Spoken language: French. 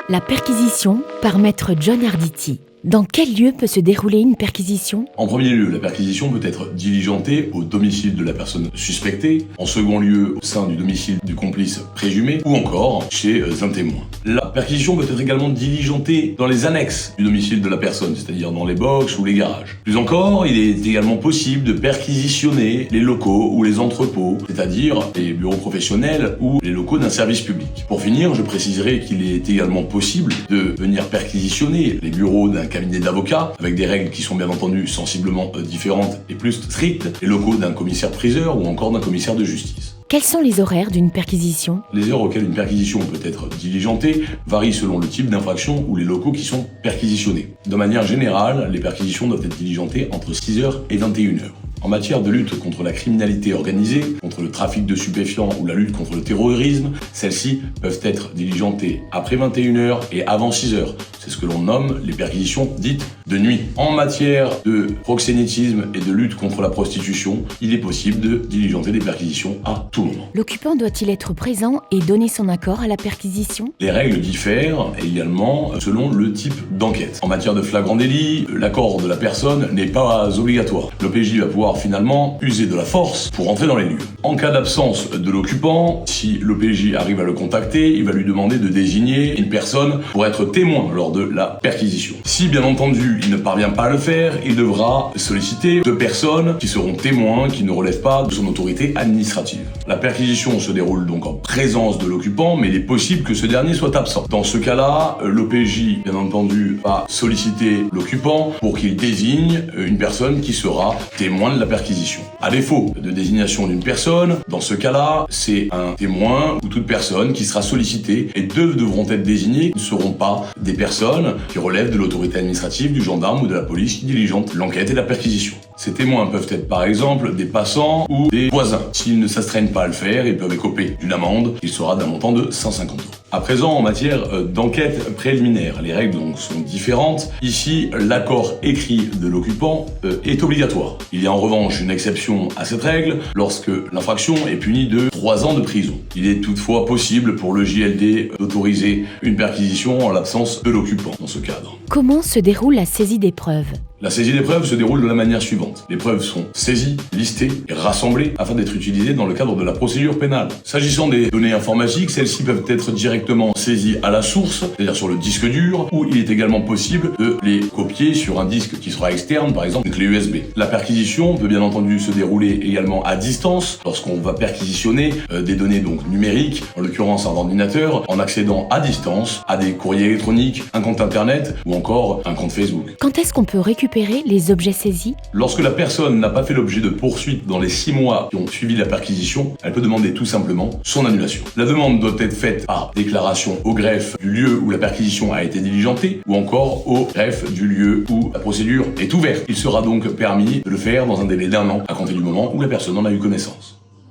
La perquisition par maître John Arditi. Dans quel lieu peut se dérouler une perquisition ? En premier lieu, la perquisition peut être diligentée au domicile de la personne suspectée, en second lieu au sein du domicile du complice présumé, ou encore chez un témoin. La perquisition peut être également diligentée dans les annexes du domicile de la personne, c'est-à-dire dans les box ou les garages. Plus encore, il est également possible de perquisitionner les locaux ou les entrepôts, c'est-à-dire les bureaux professionnels ou les locaux d'un service public. Pour finir, je préciserai qu'il est également possible de venir perquisitionner les bureaux d'un cabinet d'avocats, avec des règles qui sont bien entendu sensiblement différentes et plus strictes, les locaux d'un commissaire-priseur ou encore d'un commissaire de justice. Quels sont les horaires d'une perquisition ? Les heures auxquelles une perquisition peut être diligentée varient selon le type d'infraction ou les locaux qui sont perquisitionnés. De manière générale, les perquisitions doivent être diligentées entre 6h et 21h. En matière de lutte contre la criminalité organisée, contre le trafic de stupéfiants ou la lutte contre le terrorisme, celles-ci peuvent être diligentées après 21h et avant 6h. C'est ce que l'on nomme les perquisitions dites de nuit. En matière de proxénétisme et de lutte contre la prostitution, il est possible de diligenter des perquisitions à tout moment. L'occupant doit-il être présent et donner son accord à la perquisition ? Les règles diffèrent également selon le type d'enquête. En matière de flagrant délit, l'accord de la personne n'est pas obligatoire. L'OPJ va pouvoir finalement user de la force pour entrer dans les lieux. En cas d'absence de l'occupant, si l'OPJ arrive à le contacter, il va lui demander de désigner une personne pour être témoin lors de la perquisition. Si bien entendu il ne parvient pas à le faire, il devra solliciter 2 personnes qui seront témoins qui ne relèvent pas de son autorité administrative. La perquisition se déroule donc en présence de l'occupant, mais il est possible que ce dernier soit absent. Dans ce cas-là, l'OPJ bien entendu va solliciter l'occupant pour qu'il désigne une personne qui sera témoin de la perquisition. À défaut de désignation d'une personne, dans ce cas-là, c'est un témoin ou toute personne qui sera sollicitée et 2 devront être désignés, ne seront pas des personnes qui relèvent de l'autorité administrative, du gendarme ou de la police qui diligente l'enquête et la perquisition. Ces témoins peuvent être par exemple des passants ou des voisins. S'ils ne s'astreignent pas à le faire, ils peuvent écoper d'une amende qui sera d'un montant de 150 €. À présent, en matière d'enquête préliminaire, les règles donc sont différentes. Ici, l'accord écrit de l'occupant est obligatoire. Il y a en revanche une exception à cette règle lorsque l'infraction est punie de 3 ans de prison. Il est toutefois possible pour le JLD d'autoriser une perquisition en l'absence de l'occupant dans ce cadre. Comment se déroule la saisie des preuves ? La saisie des preuves se déroule de la manière suivante. Les preuves sont saisies, listées et rassemblées afin d'être utilisées dans le cadre de la procédure pénale. S'agissant des données informatiques, celles-ci peuvent être directement saisies à la source, c'est-à-dire sur le disque dur, ou il est également possible de les copier sur un disque qui sera externe, par exemple une clé USB. La perquisition peut bien entendu se dérouler également à distance, lorsqu'on va perquisitionner des données donc numériques, en l'occurrence un ordinateur, en accédant à distance à des courriers électroniques, un compte internet ou encore un compte Facebook. Quand est-ce qu'on peut récupérer les objets saisis ? Lorsque la personne n'a pas fait l'objet de poursuites dans les 6 mois qui ont suivi la perquisition, elle peut demander tout simplement son annulation. La demande doit être faite par déclaration au greffe du lieu où la perquisition a été diligentée ou encore au greffe du lieu où la procédure est ouverte. Il sera donc permis de le faire dans un délai d'1 an à compter du moment où la personne en a eu connaissance.